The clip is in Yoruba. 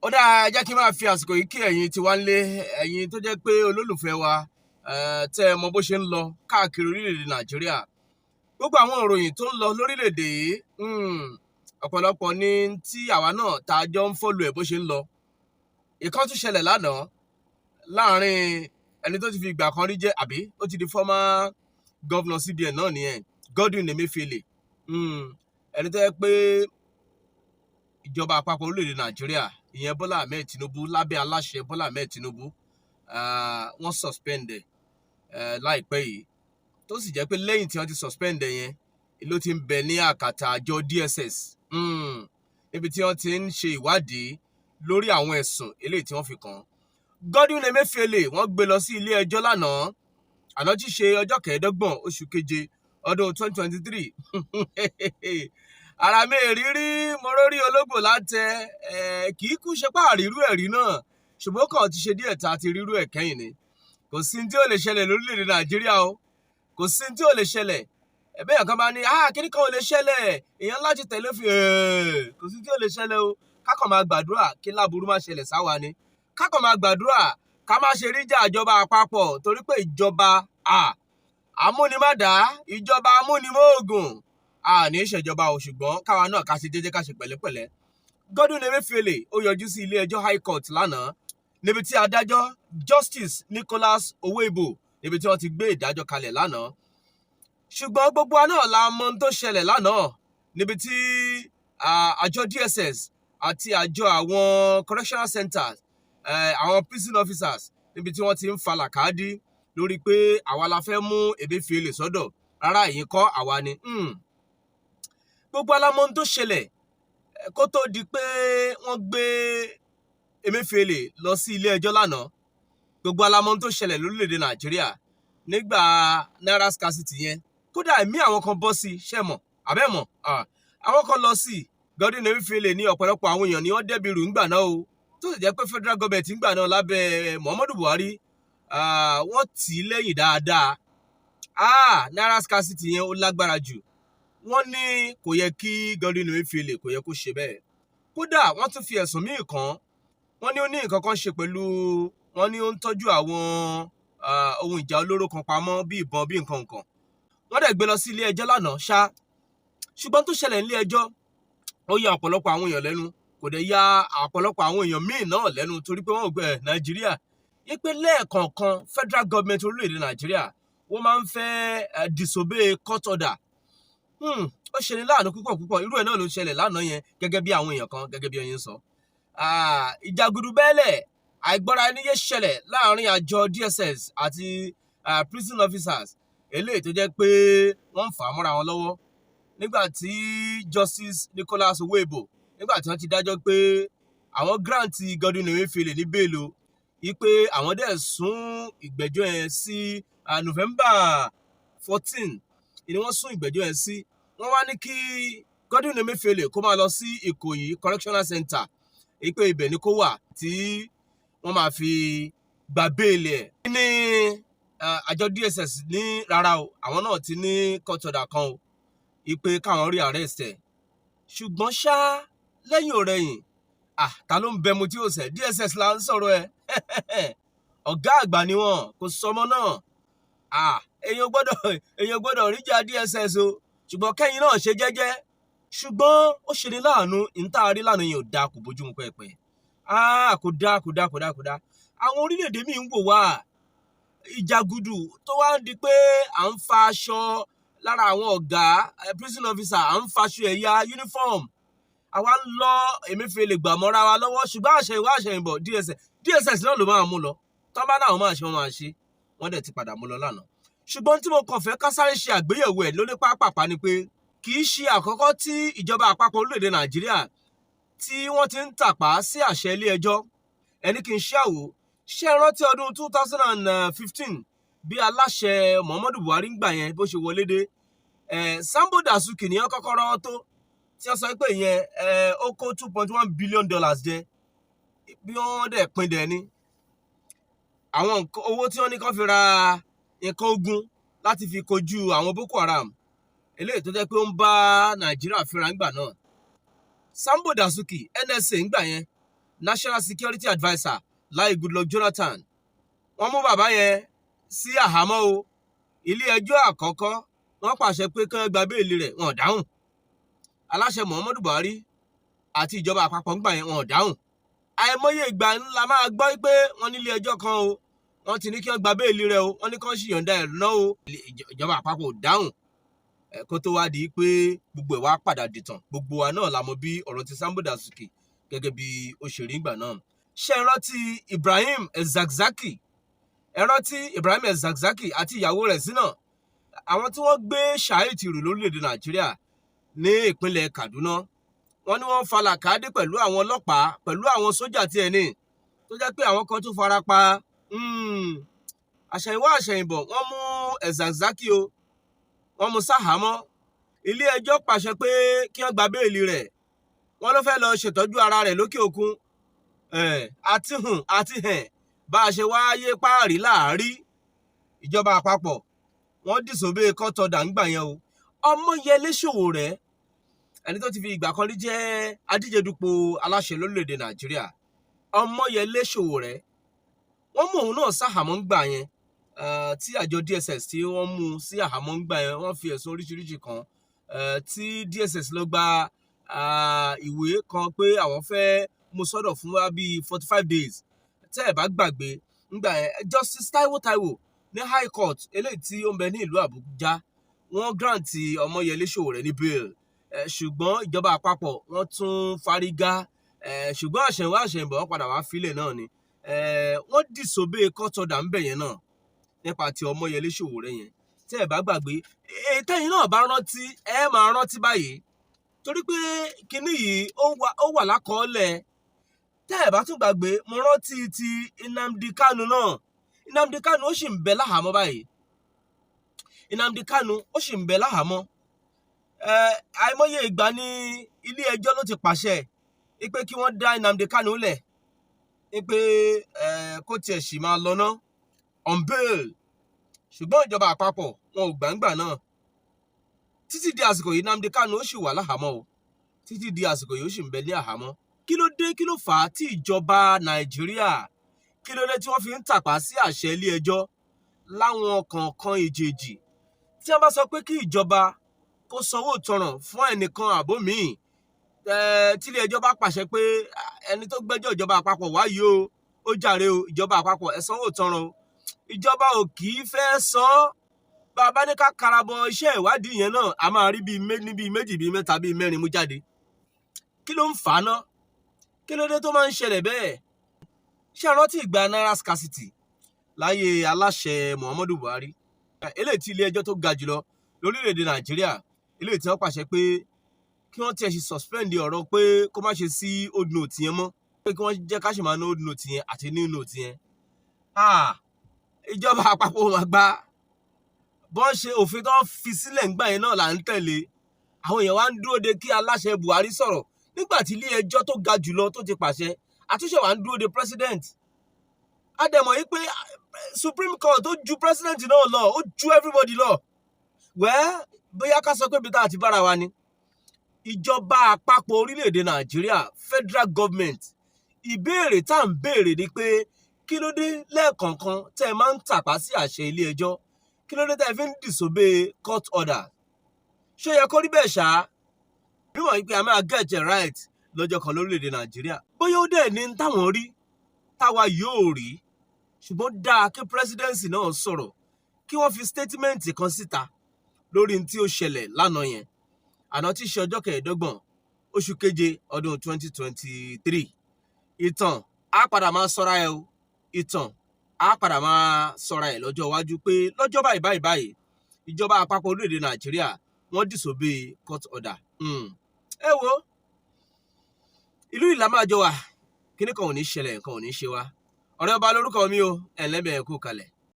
ó dáa jẹ́ kí n máa fi àsìkò yìí kí ẹ̀yin tí wá ń lé ẹ̀yin tó jẹ́ pé olólùfẹ́ wa tẹ́ ẹ mọ bó ṣe ń lọ káàkiri orílẹ̀-èdè Nàìjíríà gbogbo àwọn ìròyìn tó ń lọ lórílẹ̀-èdè yìí ọ̀pọ̀lọpọ̀ ní tí àwa náà tá a jọ ń fọ́lù ẹ̀ bó ṣe ń lọ ìkan tún ṣẹlẹ̀ lánàá láàrin ẹni tó ti fi ìgbà kan rí jẹ́ àbí ó ti di former governor CBN náà nìyẹn Godwin Emefiele ẹni tó yẹ pé ìjọba àpapọ̀ orílẹ̀-èdè Nàìjíríà ìyẹn Bọ́lá Ahmed Tinubu lábẹ́ aláṣẹ Bọ́lá Ahmed Tinubu wọ́n suspend láìpẹ́ yìí tó sì jẹ́ pé lẹ́yìn tí wọ́n ti suspend yẹn ló ti ń bẹ ní àkàtà àjọ DSS níbi tí wọ́n ti ń ṣe ìwádìí lórí àwọn ẹ̀sùn eléyìí tí wọ́n fi kàn án. Godwin Emefiele wọ́n gbé lọ sí ilé ẹjọ́ lánàá àná tí ṣe ọjọ́ 25 oṣù keje ọdún 2023 ara mi rírí mo rórí ológbò látẹ kì í kú ṣe páàrírú ẹ̀rí náà ṣùgbọ́n kàn ti ṣe díẹ̀ tá a ti rírú ẹ̀ kẹ́yìn ni kò sí tí ó lè ṣẹlẹ̀ lórílẹ̀‐èdè Nàìjíríà o kò sí tí ó lè ṣẹlẹ̀ ẹ̀bẹ́ yàn kan bá ní kíní kan ò lè ṣẹlẹ̀ èèyàn láti tẹ̀lé fi kò sí tí ó lè ṣẹlẹ̀ o kákan máa gbàdúrà kí láburú má ṣẹlẹ̀ sáwa ni kákan máa gbàdúrà ká má ṣe ríjà ìjọba àpapọ̀ torí pé ìjọba amúnimádá ìjọba amúnimóògùn ní ìṣèjọba ò ṣùgbọ́n káwa náà ká ṣe jẹ́jẹ́ ká ṣe pẹ̀lẹ́pẹ̀lẹ́. Godwin Emefiele ó yọjú sí ilé ẹjọ́ High Court lánàá níbi tí adájọ́ Justice Nicholas Owebo níbi tí wọ́n ti gbé ìdájọ́ kalẹ̀ lánàá ṣùgbọ́n gbogbo wa náà la mọ̀ ohun tó ṣẹlẹ̀ lánàá níbi tí àjọ DSS àti àjọ àwọn correctional centers àwọn prison officers níbi tí wọ́n ti ń fa làkàdí lórí pé àwa la fẹ́ mú Emefiele sọ́dọ̀ rárá èyí kọ́ àwa ni. Gbogbo alamọ ohun tó ṣẹlẹ̀ kó tó di pé wọ́n gbé Emefiele lọ sí ilé ẹjọ́ lánàá gbogbo alamọ ohun tó ṣẹlẹ̀ lórílẹ̀‐èdè Nàìjíríà nígbà naira scarcity yẹn kódà ẹ̀mí àwọn kan bọ́ sí ṣẹ́mọ̀ àbẹ́mọ̀ àwọn kan lọ sí Godwin Emefiele ní ọ̀pọ̀lọpọ̀ àwọn èèyàn ni wọ́n dẹ́bi rù ńgbà náà o tó sì jẹ́ pé Federal Govt ńgbà náà lábẹ́ Muhammadu Buhari wọ́n tì í lẹ́yìn dáadáa naira scarcity yẹn ó lágbára jù wọ́n ní kò yẹ kí Godwin Emefiele kò yẹ kó ṣe bẹ́ẹ̀ kódà wọ́n tún fi ẹ̀sùn míì kàn wọ́n ní ó ní nǹkan kan ṣe pẹ̀lú wọ́n ní ó ń tọ́jú àwọn ohun ìjà olóró kan pamọ́ bí ìbọn bí nǹkan wọ́n dẹ̀ gbé lọ sí ilé ẹjọ́ lánàá ṣùgbọ́n tó ṣẹlẹ̀ nílé ẹjọ́ ó ya ọ̀pọ̀lọpọ̀ àwọn èèyàn lẹ́nu kò dẹ̀ ya ọ̀pọ̀lọpọ̀ àwọn èèyàn míì náà lẹ́nu torí pé wọ́n gbé Nàìjíríà yé pé lẹ́ẹ̀kọ̀ọ̀kan Federal Govt orílẹ̀-èdè Nàìjíríà wọ́n máa ń fẹ́ disobey court order ó ṣe ní láàánú púpọ̀ irú ẹ̀ náà ló ṣẹlẹ̀ lánàá yẹn gẹ́gẹ́ bí àwọn èèyàn kan gẹ́gẹ́ bí ẹyin sọ ìjàgùdù bẹ́ẹ̀lẹ̀ àìgbọ́ra ẹni yé ṣẹlẹ̀ láàrin àjọ DSS àti prison officers eléyìí tó jẹ́ pé wọ́n ń fà á mọ́ra wọn lọ́wọ́ nígbà tí Justice Nicholas Owebo nígbà tí wọ́n ti dájọ́ pé àwọn grant Godwin Emefiele ní bẹ́ẹ̀lì wípé àwọn dẹ̀ sún ìgbẹ́jọ́ yẹn sí November 14 ni wọ́n sún ìgbẹ́jọ́ yẹn sí wọ́n wá ní kí Godwin Emefiele kó máa lọ sí Ìkòyí correctional center pé ibẹ̀ ni kó wà tí wọ́n máa fi gba bẹ́ẹ̀lì ẹ̀ ní àjọ DSS ní rárá o àwọn náà ti ní court order kan o ipe káwọn rí arrest ẹ̀ ṣùgbọ́n lẹ́yìn ọ̀rẹ́yìn ta ló ń bẹ mu tí ó ṣe DSS là ń sọ̀rọ̀ ẹ̀ ọ̀gá àgbà ni wọ́n kò sọmọ náà èèyàn gbọ́dọ̀ ríjà DSS o ṣùgbọ́n kẹ́yìn náà ṣe jẹ́jẹ́ ṣùgbọ́n ó ṣe ní láàánú ìntàrí lánàá yẹn ò dáa kò bójúmu pẹ́ẹ́pẹ́ kò dáa àwọn orílẹ̀-èdè míì ń wò wá ìjàgùdù tó wá ń di pé à ń fa aṣọ lára àwọn ọ̀gá prison officer à ń faṣọ ẹ̀yà uniform àwa ń lọ Emefiele gbà mọ́ra wa lọ́wọ́ ṣùgbọ́n àṣẹyìnbọ̀ DSS náà ló máa mú lọ tọ́ bá náà máa ṣe wọ́n dẹ̀ ti padà mú lọ lánàá ṣùgbọ́n tí mo kàn fẹ́ ká sáré ṣe àgbéyẹ̀wò ẹ̀ lórí pápápá ni pé kì í ṣe àkọ́kọ́ tí ìjọba àpapọ̀ orílẹ̀-èdè Nàìjíríà tí wọ́n ti ń tàpá sí àṣẹ ilé ẹjọ́ ẹni kì í ṣàwò ṣe rántí ọdún 2015 bí aláṣẹ Muhammadu Buhari ń gbà yẹn bó ṣe wọlé dé Sambo Dasuki ní kọ́kọ́ rọ́wọ́ tó tí wọ́n sọ pé ìyẹn ó kó $2.1 billion jẹ bí wọ́n dẹ̀ pín dẹ̀ ní àwọn owó tí wọ́n ní kán fi ra nǹkan ogun láti fi kojú àwọn Boko Haram eléyìí tó jẹ́ pé ó ń bá Nàìjíríà fínra ńgbà náà Sambo Dasuki NSA ńgbà yẹn National Security Adviser láì Goodluck Jonathan. Wọ́n mú bàbá yẹn sí àhámọ́ o. Ilé ẹjọ́ àkọ́kọ́ wọ́n pàṣẹ pé kí wọ́n gba béèlì rẹ̀, wọn ò dáhùn. Aláṣẹ Muhammadu Buhari àti ìjọba àpapọ̀ ń gbà yẹn, wọn ò dáhùn. Àìmọye ìgbà ńlá máa gbọ́ pé wọ́n nílé ẹjọ́ kan o, wọ́n ti ní kí wọ́n gba béèlì rẹ̀ o, wọ́n ní kí wọ́n sì yọ̀ǹda ẹ̀ náà o. Ìjọba àpapọ̀ ò dáhùn. Kó tó wá di pé gbogbo ẹ̀ wá padà dìtàn. Gbogbo wa náà la mọ̀ bí ọ̀rọ̀ ti Sambo Dasuki gẹ́gẹ́ bí òṣèré ìgbà náà. Ṣé ẹ rántí Ibrahim Ezakzaki? Ẹ rántí Ibrahim Ezakzaki àti ìyàwó rẹ̀ Zina? Àwọn tí wọ́n gbé Shahid rù lórílẹ̀‐èdè Nàìjíríà ní ìpínlẹ̀ Kaduna. Wọ́n ní wọ́n falàkàdé pẹ̀lú àwọn ọlọ́pàá, pẹ̀lú àwọn sójà tí ẹni tó jẹ́ pé àwọn kan tún fara pa. Àṣẹ̀yìnwá àṣẹ̀yìnbọ̀ wọ́n mú Ezakzaki o, wọ́n mú sáhámọ́. Ilé ẹjọ́ pàṣẹ pé kí wọ́n gba béèlì rẹ̀. Wọ́n ló fẹ́ lọ ṣètọ́jú ara rẹ̀ lókè òkun. Àti bá a ṣe wáyé páàrí láàrí. Ìjọba àpapọ̀ wọ́n disobey court order ńgbà yẹn o. Ọmọyẹlé Sowore, ẹni tó ti fi ìgbà kan rí jẹ́ adíjedupò aláṣẹ lórílẹ̀‐èdè Nàìjíríà. Ọmọyẹlé Sowore, wọ́n mú òun náà sáhámọ́ ńgbà yẹn. Tí àjọ DSS tí wọ́n mú sí àhámọ́ ńgbà yẹn, wọ́n fi ẹ̀sùn oríṣiríṣi kan. Tí DSS lọ gba ìwé kan pé àwọn fẹ́ mú sọ́dọ̀ fún wa bíi 45 days. Tẹ́ ẹ̀ bá gbàgbé ńgbà yẹn, Justice Taiwo ní High Court eléyìí tí ó ń bẹ ní ìlú Àbújá, wọ́n grant Ọmọyẹlé Sowore ní bail. Ṣùgbọ́n ìjọba àpapọ̀ wọ́n tún fárígá. Ṣùgbọ́n àṣẹ̀yìnwá àṣẹ̀yìnbọ̀ wọ́n padà wá fílẹ̀ náà ni. Wọ́n disobey court order ń bẹ̀ yẹn náà nípa ti Ọmọyẹlé Sowore yẹn. Tẹ́ ẹ̀ bá gbàgbé, tẹ́yìn náà bá rántí, ẹ máa rántí báyìí. Torí pé kinní yìí ó wà lákọọ́lẹ̀. Tẹ́ ẹ̀ bá tún gbàgbé, mo rántí ti Nnamdi Kanu náà. Nnamdi Kanu ó sì ń bẹ láhàámọ́ báyìí. Nnamdi Kanu ó sì ń bẹ láhàámọ́. Àìmọye ìgbà ní ilé ẹjọ́ ló ti pàṣẹ pé kí wọ́n dá Nnamdi Kanu lẹ̀, pé kó tiẹ̀ sì máa lọ ná on bail. Ṣùgbọ́n ìjọba àpapọ̀ wọn ò gbàǹgbà náà. Títí di àsìkò yìí Nnamdi Kanu ó sì wà láhàámọ́ o. Títí di àsìkò yìí ó sì ń bẹ ní àhámọ́. Kí ló dé, kí ló fà á tí ìjọba Nàìjíríà, kí ló dé tí wọ́n fi ń tàpá sí àṣẹ ilé ẹjọ́ láwọn kọ̀ọ̀kan èjèèjì? Tí wọ́n bá sọ pé kí ìjọba kó sanwó ìtanràn fún ẹnìkan àbó míì, tí ilé ẹjọ́ bá pàṣẹ pé ẹni tó gbẹ́jọ́ ìjọba àpapọ̀ wáyé o, ó jàre o, ìjọba àpapọ̀ ẹ sanwó ìtanràn o. Ìjọba ò kì í fẹ́ san. Bàbá ní ká karabọ iṣẹ́ ìwádìí yẹn náà, a máa rí bíi méjì, bíi mẹ́ta, bíi mẹ́rin mú jáde. Kí ló ń fà á ná? Kí ló dé tó máa ń ṣẹlẹ̀ bẹ́ẹ̀? Ṣé ẹ rántí ìgbà naira scarcity láyé aláṣẹ Muhammadu Buhari? Eléyìí tí ilé ẹjọ́ tó ga jùlọ lórílẹ̀‐èdè Nàìjíríà, eléyìí tí wọ́n pàṣẹ pé kí wọ́n tiẹ̀ ṣe suspend ọ̀rọ̀ pé kó má ṣe sí old note yẹn mọ́, pé kí wọ́n jẹ́ ká ṣì máa ná old note yẹn àti new note yẹn. Ìjọba àpapọ̀ máa gbá bọ́n ṣe òfin tó fi sílẹ̀ ńgbà yẹn náà là ń tẹ̀lé. Àwọn èèyàn wá ń dúró de kí aláṣẹ Buhari sọ̀rọ̀ nígbà tí ilé ẹjọ́ tó ga jùlọ tó ti pàṣẹ. Àtúnṣe wá ń dúró de president. A dẹ̀ mọ̀ yí pé Supreme Court ó ju president náà lọ, ó ju everybody lọ. Bóyá ká sọ pé ibi tá a ti bára wa ni. Ìjọba àpapọ̀ orílẹ̀-èdè Nàìjíríà, Federal Govt, ìbéèrè tá à ń béèrè ni pé kí ló dé lẹ́ẹ̀kọ̀ọ̀kan tẹ́ ẹ máa ń tàpá sí àṣẹ ilé ẹjọ́? Kí ló dé tẹ́ ẹ fi ń disobey court order? Ṣé ó yẹ kó rí bẹ́ẹ̀ ṣá? Bí wọ́n yí pé a máa get it right lọ́jọ́ kan lórílẹ̀‐èdè Nàìjíríà. Bóyá ó dẹ̀ ní táwọn rí táwa yóò rí. Ṣùgbọ́n dáa kí presidency náà sọ̀rọ̀, kí wọ́n fi statement kan síta lórí tí ó ṣẹlẹ̀ lánàá yẹn. Àná tí í ṣe ọjọ́ 25 oṣù keje ọdún 2023. Ìtàn á padà máa sọ́ra ẹ̀ o. Ìtàn á padà máa sọ́ra ẹ̀ lọ́jọ́ iwájú pé lọ́jọ́ báyìí ìjọba àpapọ̀ orílẹ̀-èdè Nàìjíríà wọ́n disobey court order. Ẹ wo, ìlú ìlà máa jọ wà, kíní kan ò ní ṣẹlẹ̀, nǹkan ò ní ṣe wá. Ọ̀rẹ́ ọba lórúkọ mi o, ẹ̀lẹ́bẹ̀ẹ́ kú kalẹ̀.